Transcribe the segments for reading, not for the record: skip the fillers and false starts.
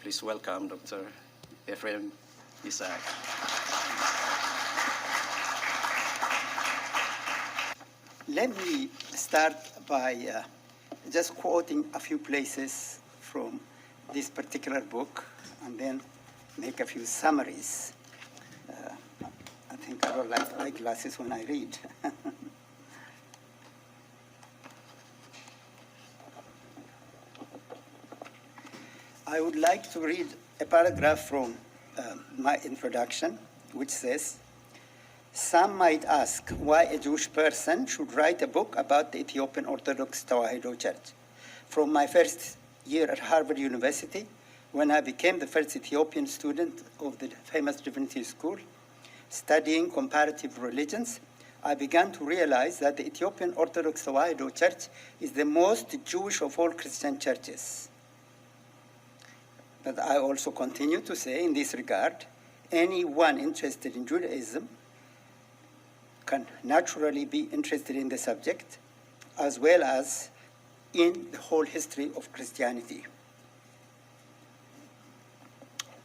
Please welcome Dr. Eaphrem Isaac. Let me start by just quoting a few places from this particular book and then make a few summaries. I think I don't like eyeglasses when I read. I would like to read a paragraph from my introduction, which says, "Some might ask why a Jewish person should write a book about the Ethiopian Orthodox Tewahido Church. From my first year at Harvard University, when I became the first Ethiopian student of the famous Divinity School, studying comparative religions, I began to realize that the Ethiopian Orthodox Tewahido Church is the most Jewish of all Christian churches. But I also continue to say, in this regard, anyone interested in Judaism can naturally be interested in the subject, as well as in the whole history of Christianity."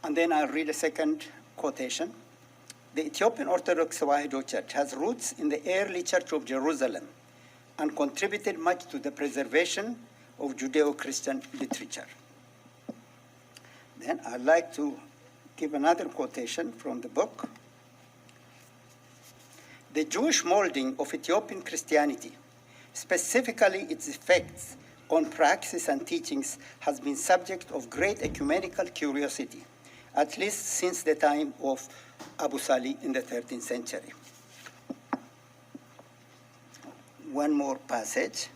And then I'll read a second quotation. "The Ethiopian Orthodox Tewahido Church has roots in the early Church of Jerusalem and contributed much to the preservation of Judeo-Christian literature." Then I'd like to give another quotation from the book. "The Jewish molding of Ethiopian Christianity, specifically its effects on practice and teachings, has been subject of great ecumenical curiosity, at least since the time of Abu Salih in the 13th century." One more passage.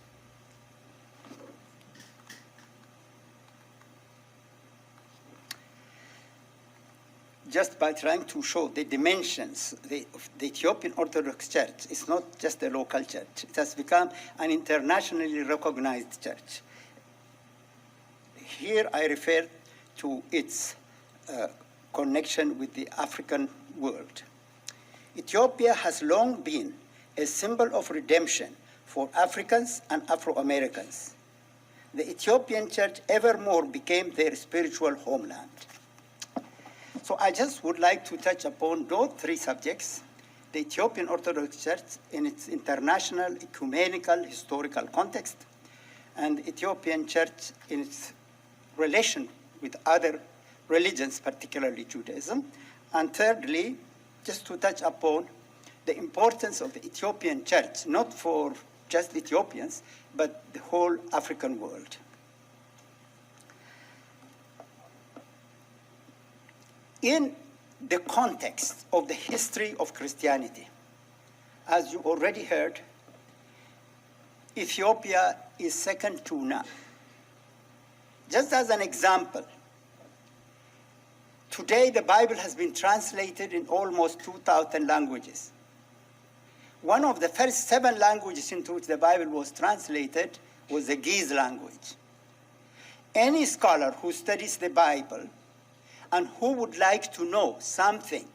Just by trying to show the dimensions of the Ethiopian Orthodox Church, is not just a local church. It has become an internationally recognized church. Here I refer to its connection with the African world. "Ethiopia has long been a symbol of redemption for Africans and Afro-Americans. The Ethiopian church evermore became their spiritual homeland." So I just would like to touch upon those three subjects: the Ethiopian Orthodox Church in its international, ecumenical, historical context, and the Ethiopian Church in its relation with other religions, particularly Judaism. And thirdly, just to touch upon the importance of the Ethiopian Church, not for just Ethiopians, but the whole African world. In the context of the history of Christianity, as you already heard, Ethiopia is second to none. Just as an example, today the Bible has been translated in almost 2,000 languages. One of the first 7 languages into which the Bible was translated was the Ge'ez language. Any scholar who studies the Bible and who would like to know something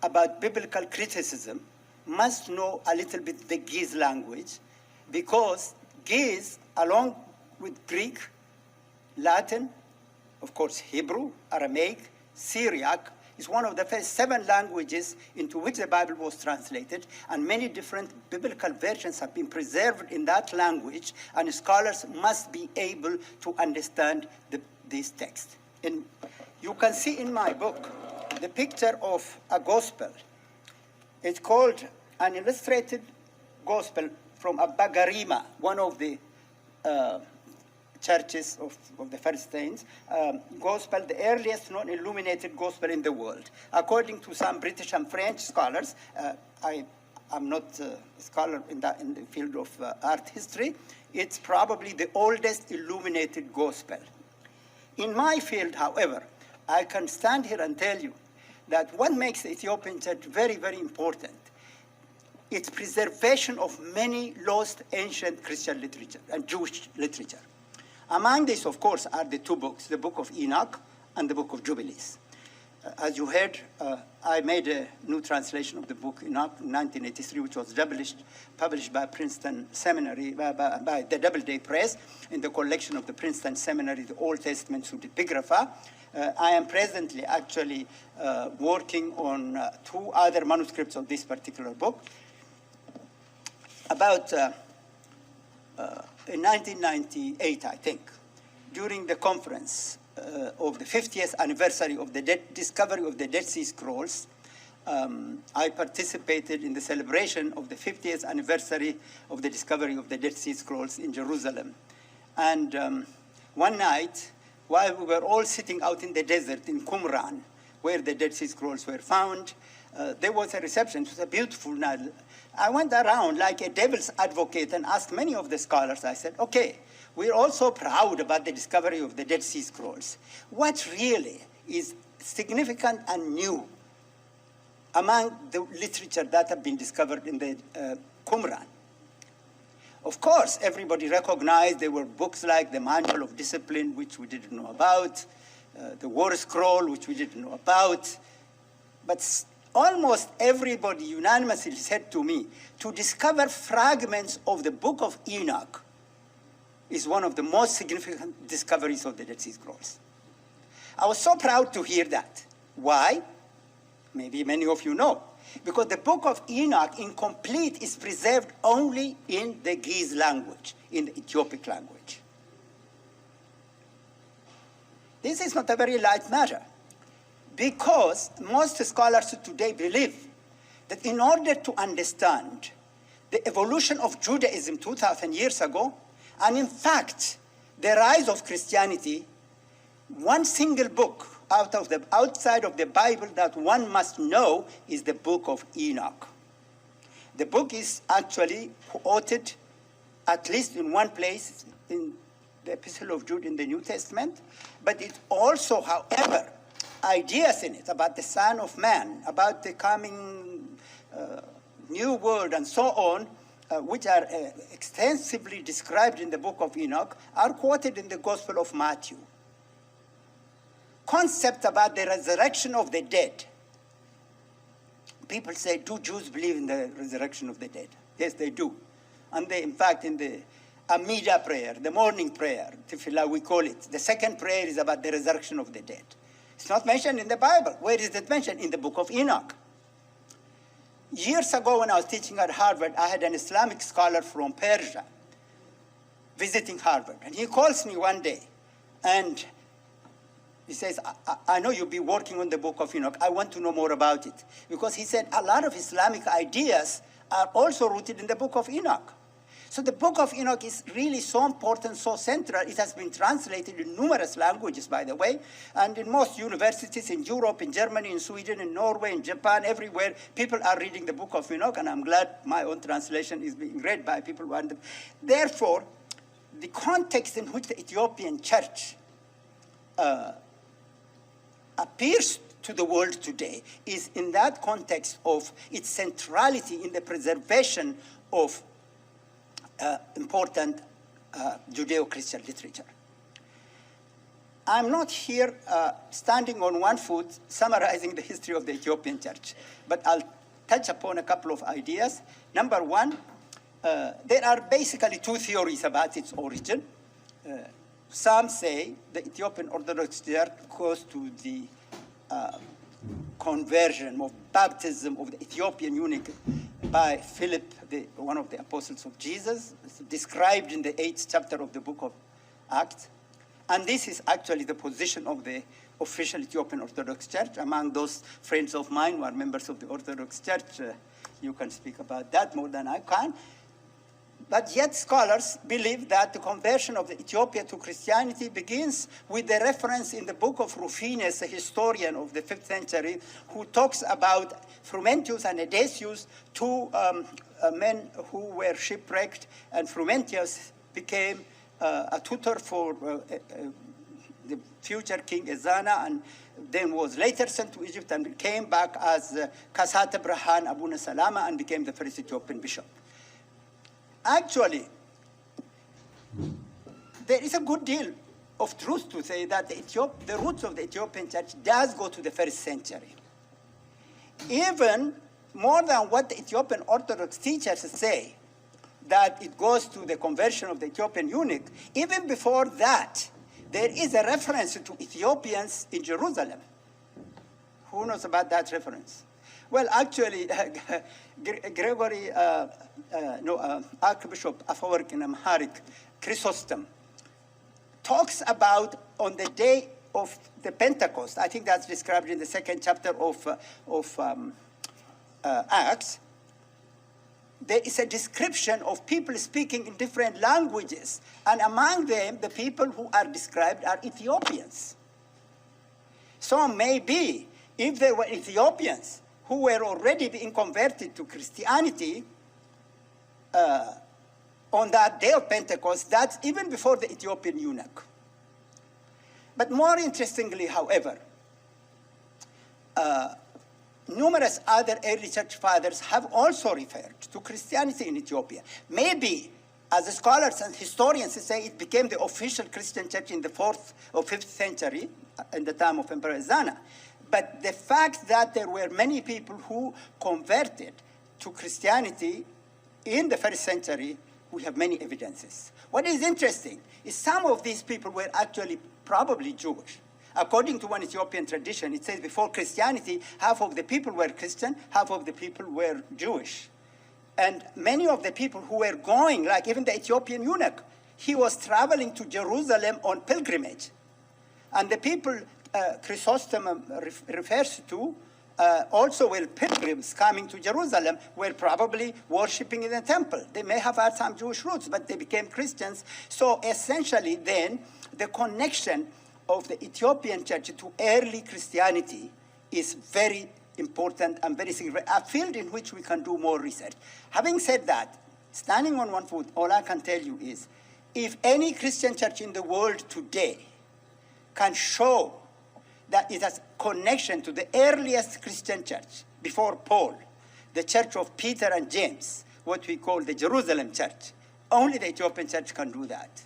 about biblical criticism must know a little bit the Ge'ez language, because Ge'ez, along with Greek, Latin, of course Hebrew, Aramaic, Syriac, is one of the first 7 languages into which the Bible was translated, and many different biblical versions have been preserved in that language, and scholars must be able to understand these texts. And you can see in my book the picture of a gospel. It's called an illustrated gospel from Abba Garima, one of the churches of the first saints, gospel, the earliest non-illuminated gospel in the world. According to some British and French scholars, I'm not a scholar in the field of art history, it's probably the oldest illuminated gospel. In my field, however, I can stand here and tell you that what makes the Ethiopian church very, very important, its preservation of many lost ancient Christian literature and Jewish literature. Among these, of course, are the 2 books, the Book of Enoch and the Book of Jubilees. As you heard, I made a new translation of the book in 1983, which was published by Princeton Seminary, by the Doubleday Press, in the collection of the Princeton Seminary, the Old Testament Pseudepigrapha. I am presently actually working on 2 other manuscripts of this particular book. About in 1998, I think, during the conference of the 50th anniversary of the discovery of the Dead Sea Scrolls, I participated in the celebration of the 50th anniversary of the discovery of the Dead Sea Scrolls in Jerusalem. And one night, while we were all sitting out in the desert in Qumran, where the Dead Sea Scrolls were found, there was a reception. It was a beautiful night. I went around like a devil's advocate and asked many of the scholars, I said, okay, we're also proud about the discovery of the Dead Sea Scrolls. What really is significant and new among the literature that have been discovered in the Qumran? Of course, everybody recognized there were books like the Manual of Discipline, which we didn't know about, the War Scroll, which we didn't know about. But almost everybody unanimously said to me, to discover fragments of the Book of Enoch is one of the most significant discoveries of the Dead Sea Scrolls. I was so proud to hear that. Why? Maybe many of you know. Because the Book of Enoch, incomplete, is preserved only in the Ge'ez language, in the Ethiopic language. This is not a very light matter, because most scholars today believe that in order to understand the evolution of Judaism 2,000 years ago, and in fact, the rise of Christianity, one single book outside of the Bible that one must know is the Book of Enoch. The book is actually quoted at least in one place in the Epistle of Jude in the New Testament, but it also, however, ideas in it about the Son of Man, about the coming new world and so on, which are extensively described in the Book of Enoch, are quoted in the Gospel of Matthew. Concept about the resurrection of the dead. People say, do Jews believe in the resurrection of the dead? Yes, they do. And they, in fact, in the Amida prayer, the morning prayer, Tefillah we call it, the second prayer is about the resurrection of the dead. It's not mentioned in the Bible. Where is it mentioned? In the Book of Enoch. Years ago, when I was teaching at Harvard, I had an Islamic scholar from Persia visiting Harvard. And he calls me one day, and he says, I know you'll be working on the Book of Enoch. I want to know more about it. Because he said a lot of Islamic ideas are also rooted in the Book of Enoch. So the Book of Enoch is really so important, so central. It has been translated in numerous languages, by the way, and in most universities in Europe, in Germany, in Sweden, in Norway, in Japan, everywhere, people are reading the Book of Enoch, and I'm glad my own translation is being read by people who understand. Therefore, the context in which the Ethiopian church appears to the world today is in that context of its centrality in the preservation of important Judeo-Christian literature. I'm not here standing on one foot summarizing the history of the Ethiopian church, but I'll touch upon a couple of ideas. Number one, there are basically 2 theories about its origin. Some say the Ethiopian Orthodox Church goes to the conversion of baptism of the Ethiopian eunuch by Philip, one of the apostles of Jesus. It's described in the 8th chapter of the book of Acts. And this is actually the position of the official Ethiopian Orthodox Church. Among those friends of mine who are members of the Orthodox Church, you can speak about that more than I can. But yet scholars believe that the conversion of the Ethiopia to Christianity begins with the reference in the book of Rufinus, a historian of the 5th century, who talks about Frumentius and Edesius, 2 men who were shipwrecked, and Frumentius became a tutor for the future King Ezana, and then was later sent to Egypt and came back as Kasat Brahan Abuna Salama and became the first Ethiopian bishop. Actually, there is a good deal of truth to say that the roots of the Ethiopian church does go to the 1st century. Even more than what the Ethiopian Orthodox teachers say, that it goes to the conversion of the Ethiopian eunuch, even before that, there is a reference to Ethiopians in Jerusalem. Who knows about that reference? Well, actually, Gregory, Archbishop AFEWORKI in Amharic, Chrysostom, talks about on the day of the Pentecost, I think that's described in the 2nd chapter of Acts, there is a description of people speaking in different languages, and among them, the people who are described are Ethiopians. So maybe, if there were Ethiopians who were already being converted to Christianity on that day of Pentecost, that's even before the Ethiopian eunuch. But more interestingly, however, numerous other early church fathers have also referred to Christianity in Ethiopia. Maybe, as the scholars and historians say, it became the official Christian church in the 4th or 5th century, in the time of Emperor Zana. But the fact that there were many people who converted to Christianity in the 1st century, we have many evidences. What is interesting is some of these people were actually probably Jewish. According to one Ethiopian tradition, it says before Christianity, half of the people were Christian, half of the people were Jewish. And many of the people who were going, like even the Ethiopian eunuch, he was traveling to Jerusalem on pilgrimage. And the people Chrysostom refers to also were pilgrims coming to Jerusalem, were probably worshiping in the temple. They may have had some Jewish roots, but they became Christians. So essentially then, the connection of the Ethiopian church to early Christianity is very important and very significant, a field in which we can do more research. Having said that, standing on one foot, all I can tell you is, if any Christian church in the world today can show that it has connection to the earliest Christian church before Paul, the church of Peter and James, what we call the Jerusalem church, only the Ethiopian church can do that.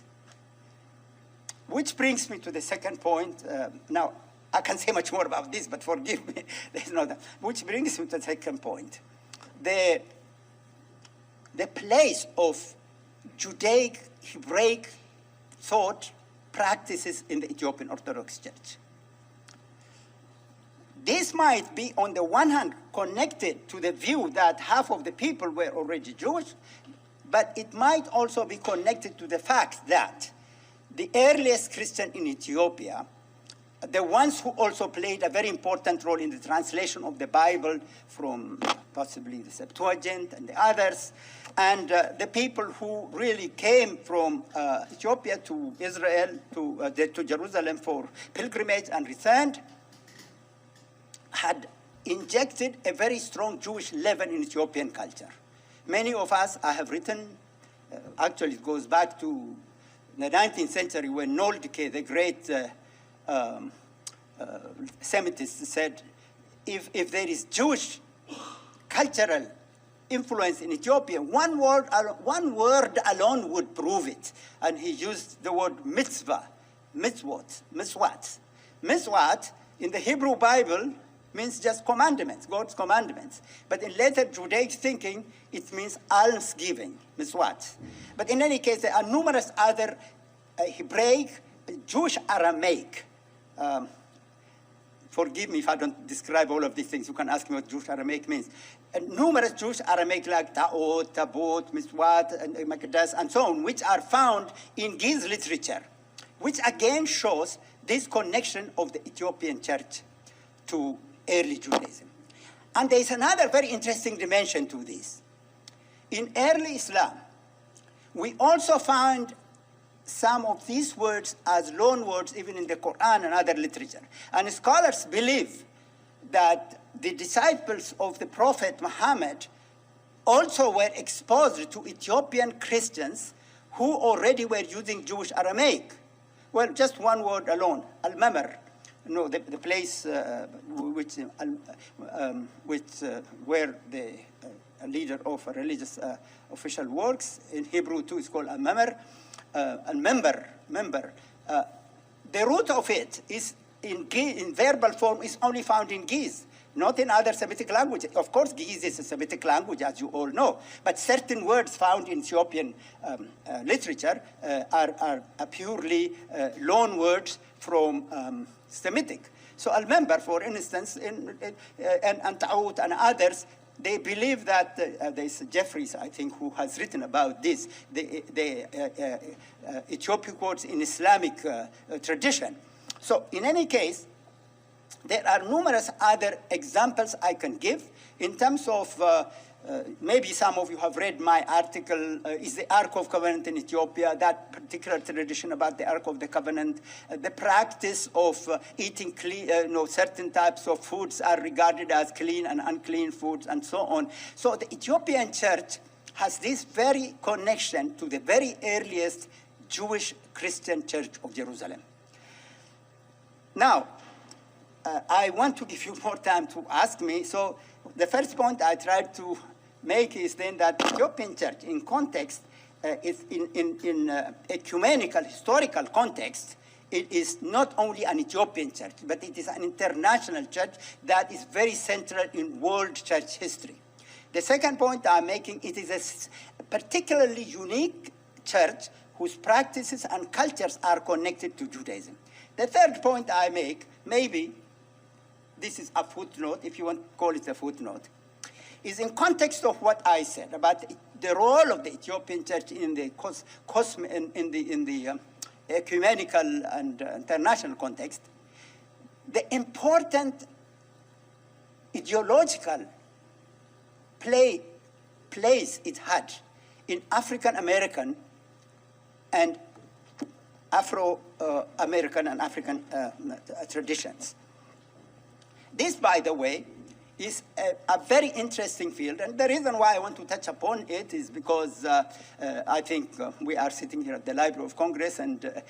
Which brings me to the second point. Now, I can say much more about this, but forgive me. There's no that. Which brings me to the second point. The place of Judaic, Hebraic thought practices in the Ethiopian Orthodox Church. This might be, on the one hand, connected to the view that half of the people were already Jewish, but it might also be connected to the fact that the earliest Christian in Ethiopia, the ones who also played a very important role in the translation of the Bible from possibly the Septuagint and the others, and the people who really came from Ethiopia to Israel, to Jerusalem for pilgrimage and returned, had injected a very strong Jewish leaven in Ethiopian culture. Many of us, I have written, actually it goes back to the 19th century when Noldike, the great Semitist, said, if there is Jewish cultural influence in Ethiopia, one word alone would prove it. And he used the word mitzvah, mitzvot, mitzvot. Mitzvot in the Hebrew Bible means just commandments, God's commandments. But in later Judaic thinking, it means almsgiving, mitzvot. But in any case, there are numerous other Hebraic, Jewish Aramaic. Forgive me if I don't describe all of these things. You can ask me what Jewish Aramaic means. Numerous Jewish Aramaic like Ta'ot, Tabot, Mitzvot, and Makdas, and so on, which are found in Giz literature, which again shows this connection of the Ethiopian church to early Judaism. And there is another very interesting dimension to this. In early Islam, we also find some of these words as loan words even in the Quran and other literature. And scholars believe that the disciples of the Prophet Muhammad also were exposed to Ethiopian Christians who already were using Jewish Aramaic. Well, just one word alone, al-Mamar, the place where the leader of a religious official works. In Hebrew too, it's called al-Mamar. And member. the root of it is in verbal form is only found in Ge'ez, not in other Semitic languages. Of course, Ge'ez is a Semitic language, as you all know, but certain words found in Ethiopian literature are purely loan words from Semitic. So I remember, for instance, and Ta'ut and others, they believe that there's Jeffries, I think, who has written about this, the Ethiopic words in Islamic tradition. So in any case, there are numerous other examples I can give in terms of, maybe some of you have read my article, is the Ark of Covenant in Ethiopia, that particular tradition about the Ark of the Covenant, the practice of eating clean, certain types of foods are regarded as clean and unclean foods and so on. So the Ethiopian church has this very connection to the very earliest Jewish Christian church of Jerusalem. Now, I want to give you more time to ask me. So the first point I tried to make is then that the Ethiopian church, in context, is in ecumenical, historical context, it is not only an Ethiopian church, but it is an international church that is very central in world church history. The second point I'm making, it is a particularly unique church whose practices and cultures are connected to Judaism. The third point I make, maybe this is a footnote, if you want to call it a footnote, is in context of what I said about the role of the Ethiopian church in the ecumenical and international context, the important ideological place it had in African American and Afro-American and African traditions. This, by the way, is a very interesting field, and the reason why I want to touch upon it is because I think we are sitting here at the Library of Congress, and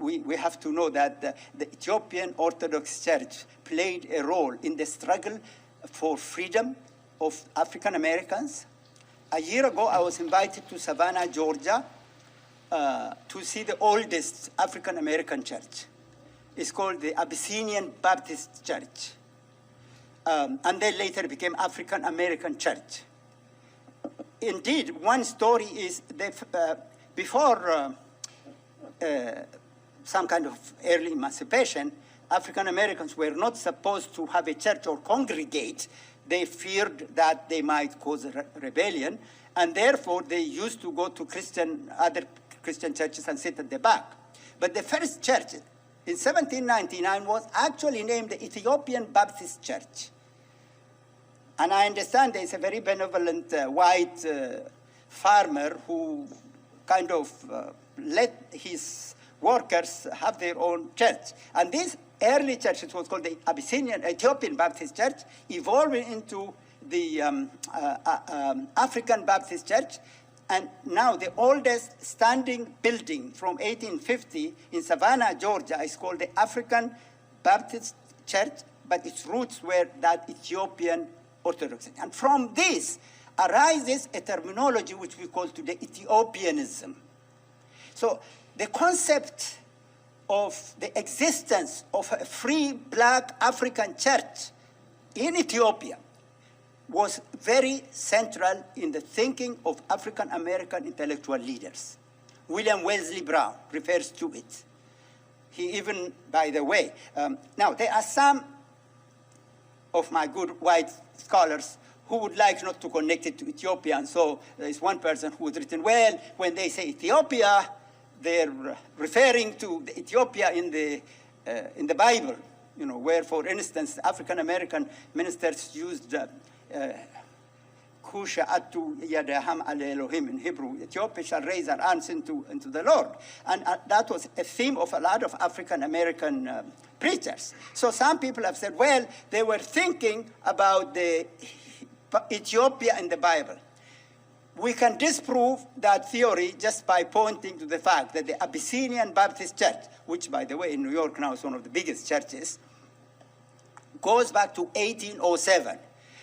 we have to know that the Ethiopian Orthodox Church played a role in the struggle for freedom of African Americans. A year ago, I was invited to Savannah, Georgia, to see the oldest African American church. It's called the Abyssinian Baptist Church. And then later became African American Church. Indeed, one story is that before some kind of early emancipation, African Americans were not supposed to have a church or congregate. They feared that they might cause a rebellion, and therefore they used to go to other Christian churches and sit at the back. But the first church in 1799 was actually named the Ethiopian Baptist Church. And I understand there's a very benevolent white farmer who kind of let his workers have their own church. And this early church, it was called the Ethiopian Baptist Church, evolved into the African Baptist Church. And now the oldest standing building from 1850 in Savannah, Georgia, is called the African Baptist Church, but its roots were that Ethiopian Orthodox. And from this arises a terminology which we call today Ethiopianism. So the concept of the existence of a free black African church in Ethiopia was very central in the thinking of African American intellectual leaders. William Wesley Brown refers to it. He even, by the way, now there are some of my good white scholars who would like not to connect it to Ethiopia, and so there is one person who has written, well, when they say Ethiopia, they're referring to the Ethiopia in the Bible, where, for instance, African American ministers used Kusha atu yadaham al Elohim in Hebrew. Ethiopia shall raise her arms into the Lord. And that was a theme of a lot of African American preachers. So some people have said, well, they were thinking about the Ethiopia in the Bible. We can disprove that theory just by pointing to the fact that the Abyssinian Baptist Church, which, by the way, in New York now is one of the biggest churches, goes back to 1807.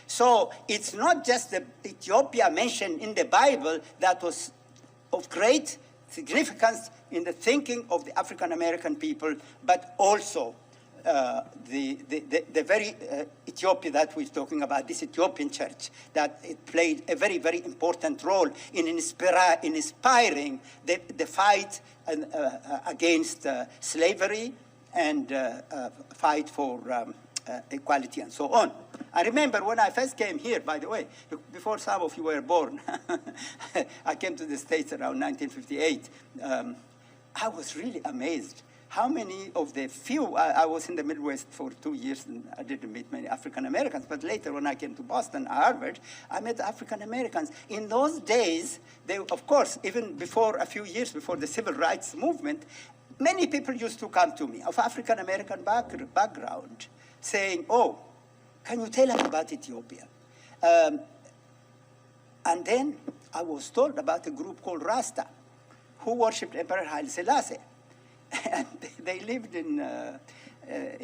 So it's not just the Ethiopia mentioned in the Bible that was of great significance in the thinking of the African American people, but also the very Ethiopia that we're talking about, this Ethiopian church, that it played a very, very important role in inspiring the fight against slavery and fight for equality and so on. I remember when I first came here, by the way, before some of you were born, I came to the States around 1958. I was really amazed how many of the few, I was in the Midwest for 2 years and I didn't meet many African Americans, but later when I came to Boston, Harvard, I met African Americans. In those days, they, of course, even before a few years before the civil rights movement, many people used to come to me of African American background saying, oh, can you tell us about Ethiopia? And then I was told about a group called Rasta, who worshipped Emperor Haile Selassie. And they lived in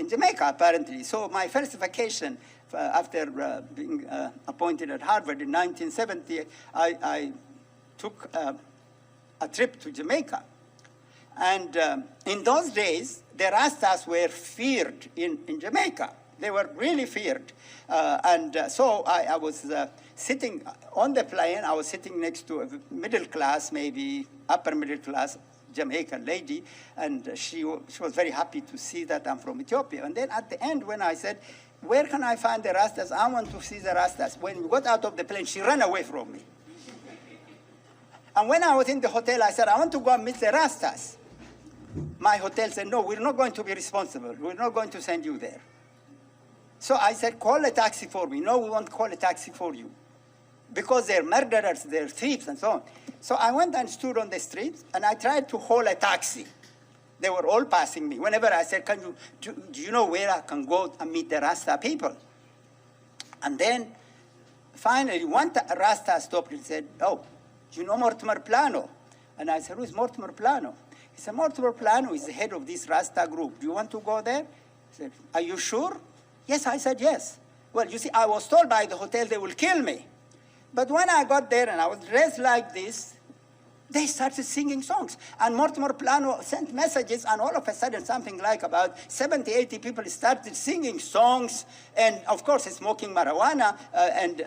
Jamaica, apparently. So my first vacation after being appointed at Harvard in 1970, I took a trip to Jamaica. And in those days, the Rastas were feared in Jamaica. They were really feared. So I was sitting on the plane. I was sitting next to a middle class, maybe upper middle class Jamaican lady, and she was very happy to see that I'm from Ethiopia. And then at the end, when I said, where can I find the Rastas? I want to see the Rastas. When we got out of the plane, she ran away from me. And when I was in the hotel, I said, I want to go and meet the Rastas. My hotel said, no, we're not going to be responsible. We're not going to send you there. So I said, call a taxi for me. No, we won't call a taxi for you, because they're murderers, they're thieves, and so on. So I went and stood on the street, and I tried to haul a taxi. They were all passing me. Whenever I said, do you know where I can go and meet the Rasta people? And then, finally, one Rasta stopped and said, oh, do you know Mortimer Plano? And I said, who is Mortimer Plano? He said, Mortimer Plano is the head of this Rasta group. Do you want to go there? He said, are you sure? Yes, I said, yes. Well, you see, I was told by the hotel they will kill me. But when I got there and I was dressed like this, they started singing songs. And Mortimer Plano sent messages, and all of a sudden, something like about 70, 80 people started singing songs, and of course, smoking marijuana, and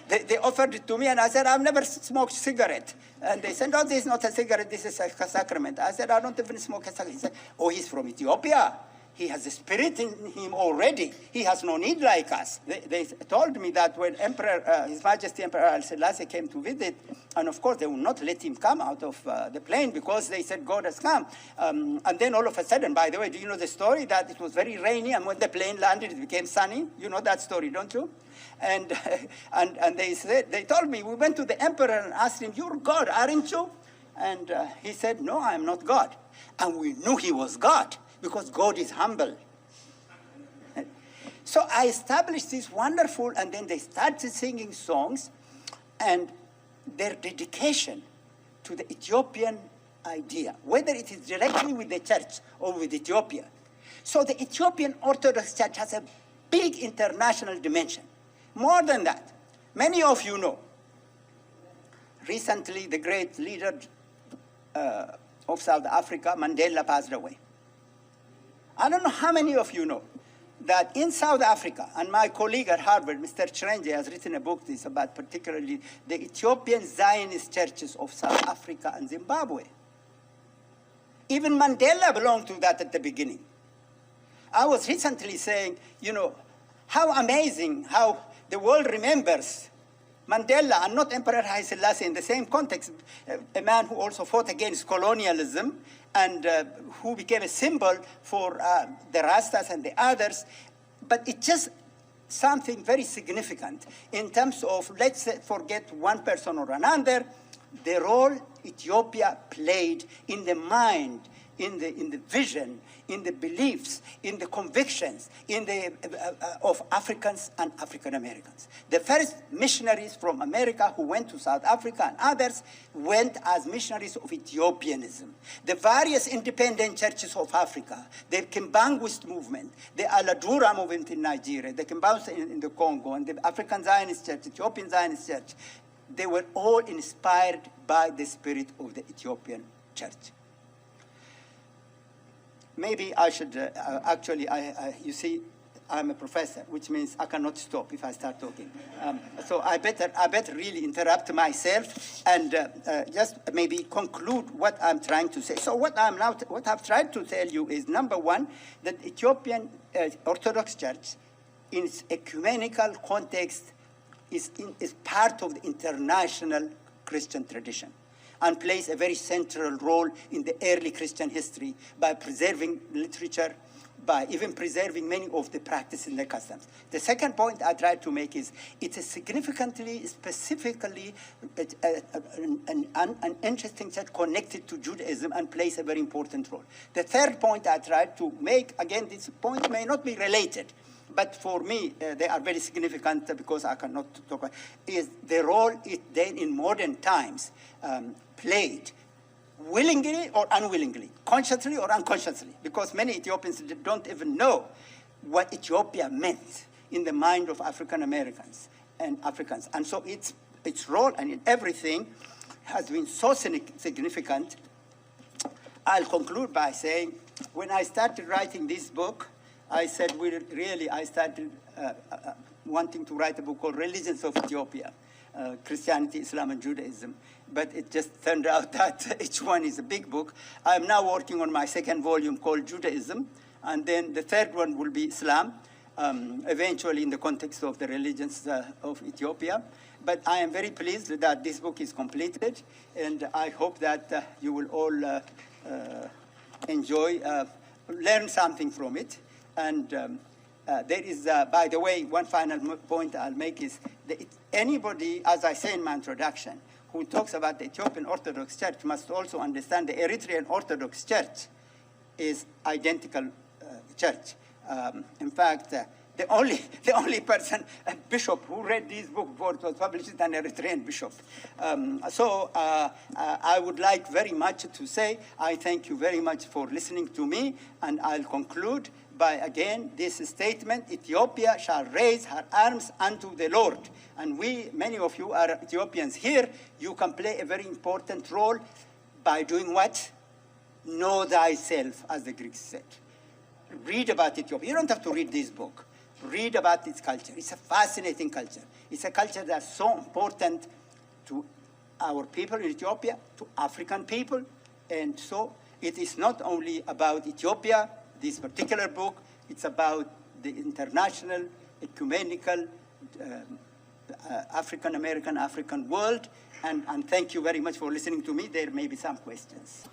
they offered it to me, and I said, I've never smoked cigarette. And they said, no, this is not a cigarette, this is a sacrament. I said, I don't even smoke a cigarette. He said, oh, he's from Ethiopia. He has a spirit in him already. He has no need like us. They told me that when His Majesty Emperor Haile Selassie came to visit, and of course they would not let him come out of the plane because they said God has come. And then all of a sudden, by the way, do you know the story that it was very rainy, and when the plane landed, it became sunny? You know that story, don't you? And they told me, we went to the emperor and asked him, you're God, aren't you? And he said, no, I'm not God. And we knew he was God, because God is humble. So I established this wonderful, and then they started singing songs, and their dedication to the Ethiopian idea, whether it is directly with the church or with Ethiopia. So the Ethiopian Orthodox Church has a big international dimension. More than that, many of you know, recently the great leader of South Africa, Mandela, passed away. I don't know how many of you know that in South Africa, and my colleague at Harvard, Mr. Chirenje, has written a book this about particularly the Ethiopian Zionist churches of South Africa and Zimbabwe. Even Mandela belonged to that at the beginning. I was recently saying, you know, how amazing how the world remembers Mandela and not Emperor Haile Selassie in the same context, a man who also fought against colonialism and who became a symbol for the Rastas and the others. But it's just something very significant in terms of, let's forget one person or another, the role Ethiopia played in the mind, in the vision, in the beliefs, in the convictions, of Africans and African Americans. The first missionaries from America who went to South Africa and others went as missionaries of Ethiopianism. The various independent churches of Africa, the Kimbanguist movement, the Aladura movement in Nigeria, the Kimbanguist in the Congo, and the African Zionist Church, Ethiopian Zionist Church, they were all inspired by the spirit of the Ethiopian Church. Maybe I should, actually, you see, I'm a professor, which means I cannot stop if I start talking. So I better really interrupt myself and just maybe conclude what I'm trying to say. So what I've tried to tell you is, number one, that Ethiopian Orthodox Church, in its ecumenical context, is part of the international Christian tradition and plays a very central role in the early Christian history by preserving literature, by even preserving many of the practices and the customs. The second point I tried to make is it is significantly, specifically, an interesting church connected to Judaism and plays a very important role. The third point I tried to make, again, this point may not be related, but for me, they are very significant because I cannot talk about, is the role it then in modern times played, willingly or unwillingly, consciously or unconsciously, because many Ethiopians don't even know what Ethiopia meant in the mind of African Americans and Africans. And so its role and in everything has been so significant. I'll conclude by saying, when I started writing this book, I said, I started wanting to write a book called Religions of Ethiopia, Christianity, Islam, and Judaism. But it just turned out that each one is a big book. I'm now working on my second volume called Judaism, and then the third one will be Islam, eventually in the context of the religions of Ethiopia. But I am very pleased that this book is completed, and I hope that you will all enjoy, learn something from it. And there is, by the way, one final point I'll make is that anybody, as I say in my introduction, who talks about the Ethiopian Orthodox Church must also understand the Eritrean Orthodox Church is identical church. In fact, the only person, a bishop who read this book before it was published, is an Eritrean bishop. So I would like very much to say, I thank you very much for listening to me, and I'll conclude by, again, this statement: Ethiopia shall raise her arms unto the Lord. And we, many of you are Ethiopians here, you can play a very important role by doing what? Know thyself, as the Greeks said. Read about Ethiopia. You don't have to read this book. Read about its culture. It's a fascinating culture. It's a culture that's so important to our people in Ethiopia, to African people. And so it is not only about Ethiopia, this particular book, it's about the international, ecumenical, African-American, African world. And thank you very much for listening to me. There may be some questions.